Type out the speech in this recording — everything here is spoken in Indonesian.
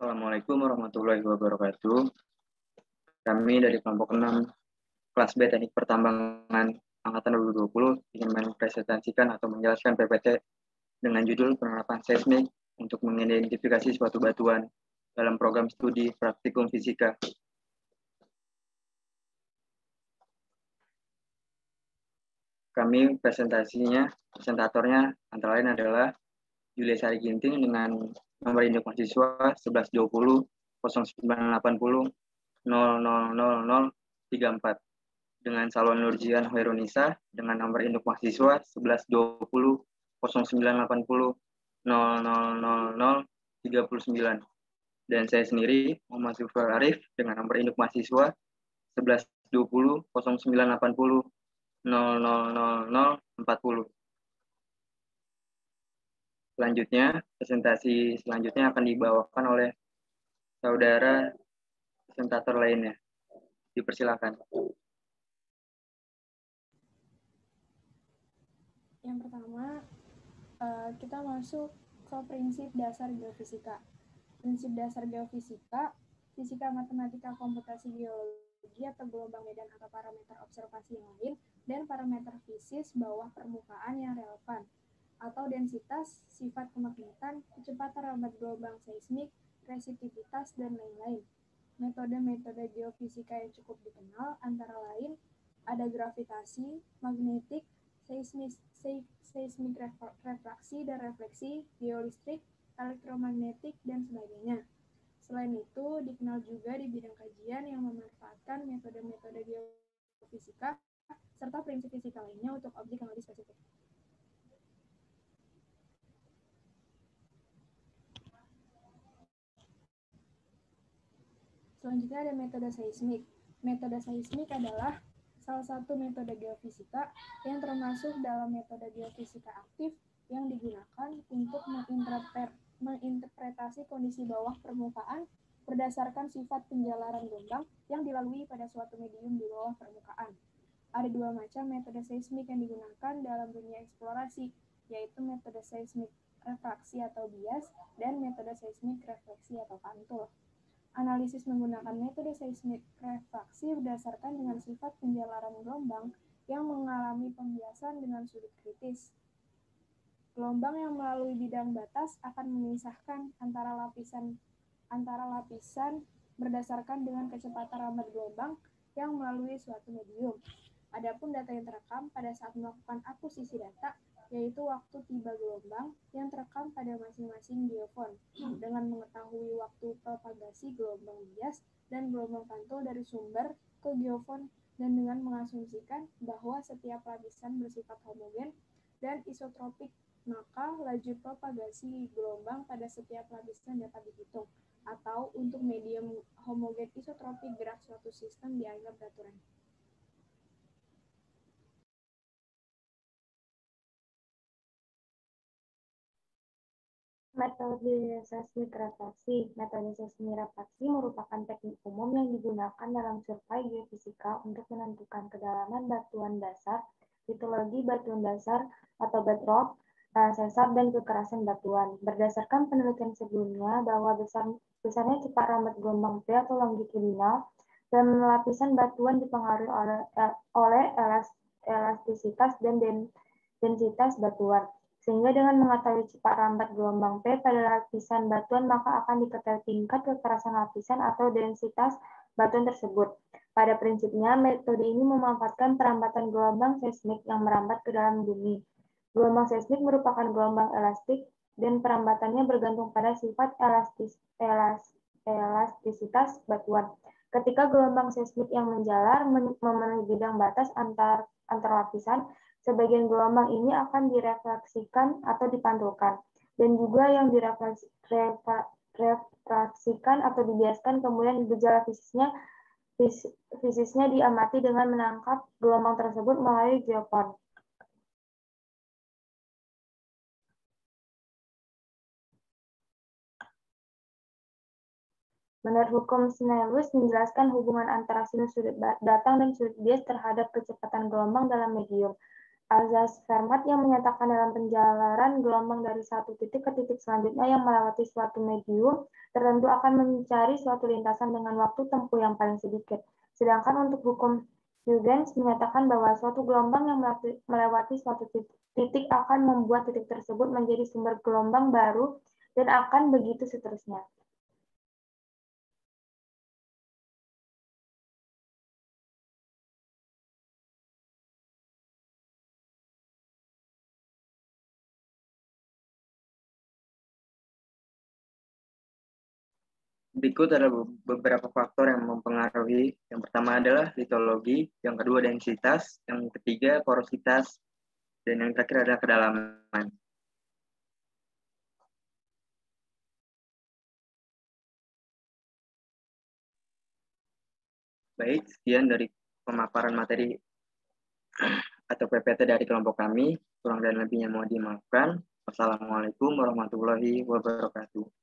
Assalamualaikum warahmatullahi wabarakatuh. Kami dari kelompok 6 kelas B Teknik Pertambangan Angkatan 2020 ingin mempresentasikan atau menjelaskan PPT dengan judul penerapan seismik untuk mengidentifikasi suatu batuan dalam program studi praktikum fisika. Kami presentatornya antara lain adalah Julia Sari Ginting dengan nomor induk mahasiswa 1120 0980 000034 dengan Salwan Nurjian Hoirunisa dengan nomor induk mahasiswa 1120 0980 000039 dan saya sendiri Muhammad Zufar Arif dengan nomor induk mahasiswa 1120 0980 000040. Selanjutnya, presentasi selanjutnya akan dibawakan oleh saudara presentator lainnya. Dipersilakan. Yang pertama, kita masuk ke prinsip dasar geofisika. Prinsip dasar geofisika, fisika matematika komputasi geologi atau gelombang medan atau parameter observasi yang lain, dan parameter fisis bawah permukaan yang relevan, atau densitas, sifat kemagnetan, kecepatan rambat gelombang seismik, resisitivitas, dan lain-lain. Metode-metode geofisika yang cukup dikenal antara lain ada gravitasi, magnetik, seismik refraksi dan refleksi, geolistrik, elektromagnetik, dan sebagainya. Selain itu, dikenal juga di bidang kajian yang memanfaatkan metode-metode geofisika serta prinsip fisika lainnya untuk objek yang lebih spesifik. Selanjutnya ada metode seismik. Metode seismik adalah salah satu metode geofisika yang termasuk dalam metode geofisika aktif yang digunakan untuk menginterpretasi kondisi bawah permukaan berdasarkan sifat penjalaran gelombang yang dilalui pada suatu medium di bawah permukaan. Ada dua macam metode seismik yang digunakan dalam dunia eksplorasi, yaitu metode seismik refraksi atau bias dan metode seismik refleksi atau pantul. Analisis menggunakan metode seismik refraksi berdasarkan dengan sifat penjalaran gelombang yang mengalami pembiasan dengan sudut kritis. Gelombang yang melalui bidang batas akan memisahkan antara lapisan berdasarkan dengan kecepatan rambat gelombang yang melalui suatu medium. Adapun data yang terekam pada saat melakukan akuisisi data, yaitu waktu tiba gelombang yang terekam pada masing-masing geofon, dengan mengetahui waktu propagasi gelombang bias dan gelombang pantul dari sumber ke geofon, dan dengan mengasumsikan bahwa setiap lapisan bersifat homogen dan isotropik, maka laju propagasi gelombang pada setiap lapisan dapat dihitung, atau untuk medium homogen isotropik gerak suatu sistem dianggap daturan. Metode seismik refraksi. Metode seismik refraksi merupakan teknik umum yang digunakan dalam survei geofisika untuk menentukan kedalaman batuan dasar, litologi batuan dasar atau bedrock, sesar, dan kekerasan batuan. Berdasarkan penelitian sebelumnya bahwa besarnya cepat rambat gelombang P atau longitudinal dan lapisan batuan dipengaruhi oleh elastisitas dan densitas batuan. Sehingga dengan mengetahui cepat rambat gelombang P pada lapisan batuan, maka akan diketahui tingkat kekerasan lapisan atau densitas batuan tersebut. Pada prinsipnya, metode ini memanfaatkan perambatan gelombang seismik yang merambat ke dalam bumi. Gelombang seismik merupakan gelombang elastik dan perambatannya bergantung pada sifat elastisitas batuan. Ketika gelombang seismik yang menjalar memenuhi bidang batas antar lapisan, sebagian gelombang ini akan direfleksikan atau dipantulkan, dan juga yang direfraksikan atau dibiaskan, kemudian gejala fisisnya diamati dengan menangkap gelombang tersebut melalui geofon. Menurut hukum Snellius menjelaskan hubungan antara sinus sudut datang dan sudut bias terhadap kecepatan gelombang dalam medium. azas Fermat yang menyatakan dalam penjalaran gelombang dari satu titik ke titik selanjutnya yang melewati suatu medium tertentu akan mencari suatu lintasan dengan waktu tempuh yang paling sedikit. Sedangkan untuk hukum Huygens menyatakan bahwa suatu gelombang yang melewati suatu titik akan membuat titik tersebut menjadi sumber gelombang baru dan akan begitu seterusnya. Berikut adalah beberapa faktor yang mempengaruhi. Yang pertama adalah litologi, yang kedua densitas, yang ketiga porositas, dan yang terakhir adalah kedalaman. Baik, sekian dari pemaparan materi atau PPT dari kelompok kami. Kurang dan lebihnya mohon dimaafkan. Wassalamualaikum warahmatullahi wabarakatuh.